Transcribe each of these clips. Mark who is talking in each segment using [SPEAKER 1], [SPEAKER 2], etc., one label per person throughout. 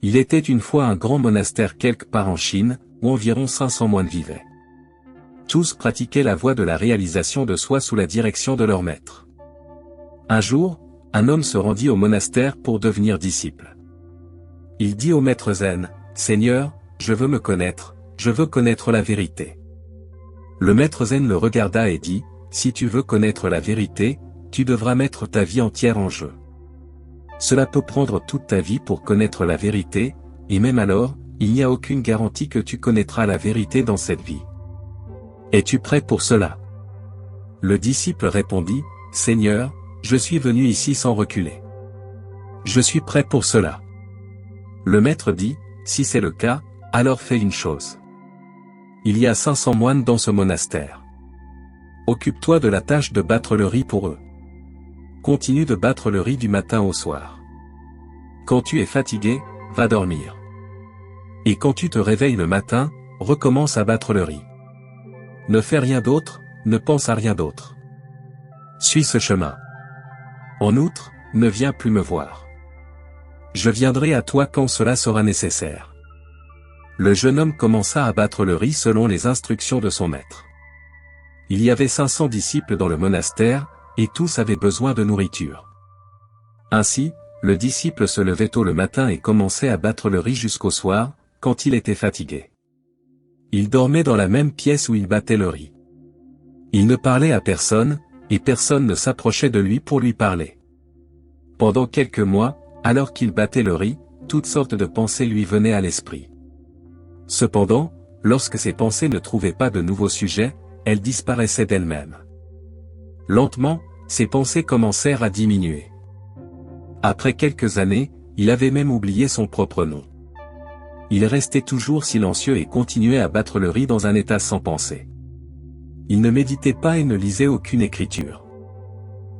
[SPEAKER 1] Il était une fois un grand monastère quelque part en Chine, où environ 500 moines vivaient. Tous pratiquaient la voie de la réalisation de soi sous la direction de leur maître. Un jour, un homme se rendit au monastère pour devenir disciple. Il dit au maître zen, « Seigneur, je veux me connaître, je veux connaître la vérité. » Le maître zen le regarda et dit, « Si tu veux connaître la vérité, tu devras mettre ta vie entière en jeu. Cela peut prendre toute ta vie pour connaître la vérité, et même alors, il n'y a aucune garantie que tu connaîtras la vérité dans cette vie. Es-tu prêt pour cela ?» Le disciple répondit, « Seigneur, je suis venu ici sans reculer. Je suis prêt pour cela. » Le maître dit, « Si c'est le cas, alors fais une chose. Il y a 500 moines dans ce monastère. Occupe-toi de la tâche de battre le riz pour eux. Continue de battre le riz du matin au soir. Quand tu es fatigué, va dormir. Et quand tu te réveilles le matin, recommence à battre le riz. Ne fais rien d'autre, ne pense à rien d'autre. Suis ce chemin. En outre, ne viens plus me voir. Je viendrai à toi quand cela sera nécessaire. » Le jeune homme commença à battre le riz selon les instructions de son maître. Il y avait 500 disciples dans le monastère, et tous avaient besoin de nourriture. Ainsi, le disciple se levait tôt le matin et commençait à battre le riz jusqu'au soir, quand il était fatigué. Il dormait dans la même pièce où il battait le riz. Il ne parlait à personne, et personne ne s'approchait de lui pour lui parler. Pendant quelques mois, alors qu'il battait le riz, toutes sortes de pensées lui venaient à l'esprit. Cependant, lorsque ces pensées ne trouvaient pas de nouveaux sujets, elles disparaissaient d'elles-mêmes. Lentement, ces pensées commencèrent à diminuer. Après quelques années, il avait même oublié son propre nom. Il restait toujours silencieux et continuait à battre le riz dans un état sans pensée. Il ne méditait pas et ne lisait aucune écriture.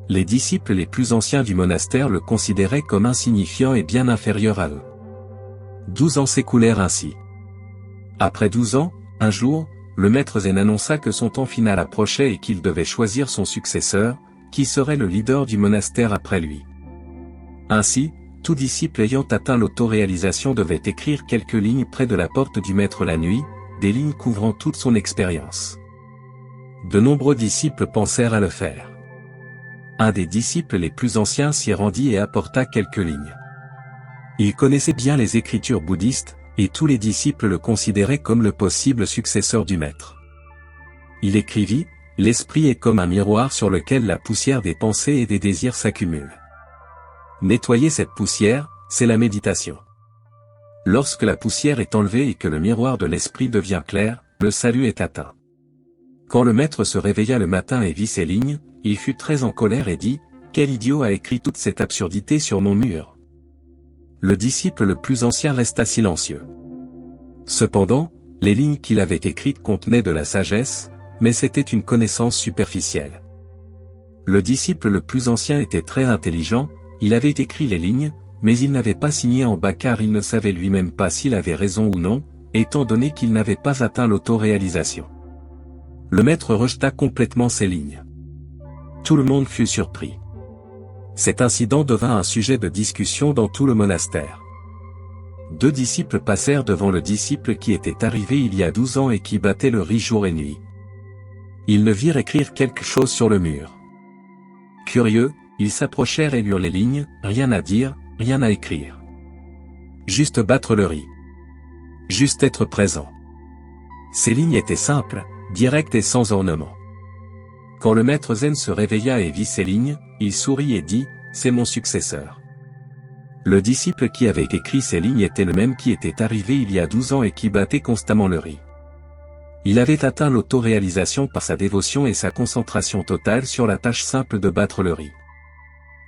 [SPEAKER 1] Les disciples les plus anciens du monastère le considéraient comme insignifiant et bien inférieur à eux. 12 ans s'écoulèrent ainsi. Après 12 ans, un jour, le maître zen annonça que son temps final approchait et qu'il devait choisir son successeur, qui serait le leader du monastère après lui. Ainsi, tout disciple ayant atteint l'autoréalisation devait écrire quelques lignes près de la porte du maître la nuit, des lignes couvrant toute son expérience. De nombreux disciples pensèrent à le faire. Un des disciples les plus anciens s'y rendit et apporta quelques lignes. Il connaissait bien les écritures bouddhistes, et tous les disciples le considéraient comme le possible successeur du maître. Il écrivit, « L'esprit est comme un miroir sur lequel la poussière des pensées et des désirs s'accumule. Nettoyer cette poussière, c'est la méditation. Lorsque la poussière est enlevée et que le miroir de l'esprit devient clair, le salut est atteint. » Quand le maître se réveilla le matin et vit ces lignes, il fut très en colère et dit, « Quel idiot a écrit toute cette absurdité sur mon mur ?» Le disciple le plus ancien resta silencieux. Cependant, les lignes qu'il avait écrites contenaient de la sagesse, mais c'était une connaissance superficielle. Le disciple le plus ancien était très intelligent, il avait écrit les lignes, mais il n'avait pas signé en bas car il ne savait lui-même pas s'il avait raison ou non, étant donné qu'il n'avait pas atteint l'autoréalisation. Le maître rejeta complètement ces lignes. Tout le monde fut surpris. Cet incident devint un sujet de discussion dans tout le monastère. 2 disciples passèrent devant le disciple qui était arrivé il y a 12 ans et qui battait le riz jour et nuit. Ils le virent écrire quelque chose sur le mur. Curieux, ils s'approchèrent et lurent les lignes, rien à dire, rien à écrire. Juste battre le riz. Juste être présent. Ces lignes étaient simples, directes et sans ornement. Quand le maître zen se réveilla et vit ces lignes, il sourit et dit, « C'est mon successeur. » Le disciple qui avait écrit ces lignes était le même qui était arrivé il y a 12 ans et qui battait constamment le riz. Il avait atteint l'autoréalisation par sa dévotion et sa concentration totale sur la tâche simple de battre le riz.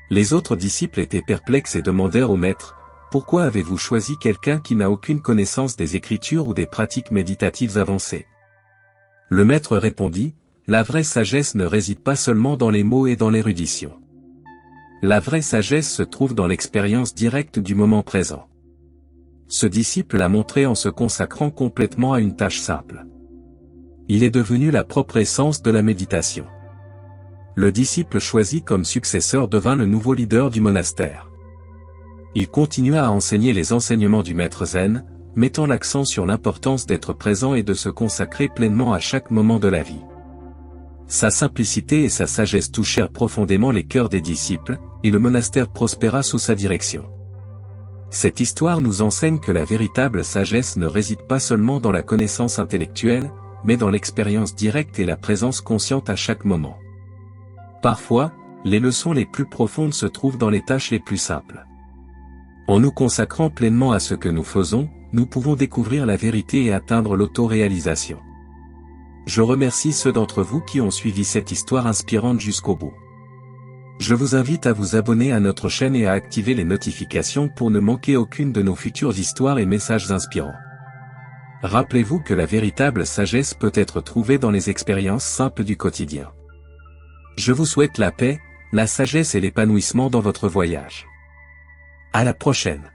[SPEAKER 1] Les autres disciples étaient perplexes et demandèrent au maître, « Pourquoi avez-vous choisi quelqu'un qui n'a aucune connaissance des écritures ou des pratiques méditatives avancées ?» Le maître répondit, « La vraie sagesse ne réside pas seulement dans les mots et dans l'érudition. La vraie sagesse se trouve dans l'expérience directe du moment présent. » Ce disciple l'a montré en se consacrant complètement à une tâche simple. Il est devenu la propre essence de la méditation. Le disciple choisi comme successeur devint le nouveau leader du monastère. Il continua à enseigner les enseignements du maître zen, mettant l'accent sur l'importance d'être présent et de se consacrer pleinement à chaque moment de la vie. Sa simplicité et sa sagesse touchèrent profondément les cœurs des disciples, et le monastère prospéra sous sa direction. Cette histoire nous enseigne que la véritable sagesse ne réside pas seulement dans la connaissance intellectuelle, mais dans l'expérience directe et la présence consciente à chaque moment. Parfois, les leçons les plus profondes se trouvent dans les tâches les plus simples. En nous consacrant pleinement à ce que nous faisons, nous pouvons découvrir la vérité et atteindre l'autoréalisation. Je remercie ceux d'entre vous qui ont suivi cette histoire inspirante jusqu'au bout. Je vous invite à vous abonner à notre chaîne et à activer les notifications pour ne manquer aucune de nos futures histoires et messages inspirants. Rappelez-vous que la véritable sagesse peut être trouvée dans les expériences simples du quotidien. Je vous souhaite la paix, la sagesse et l'épanouissement dans votre voyage. À la prochaine.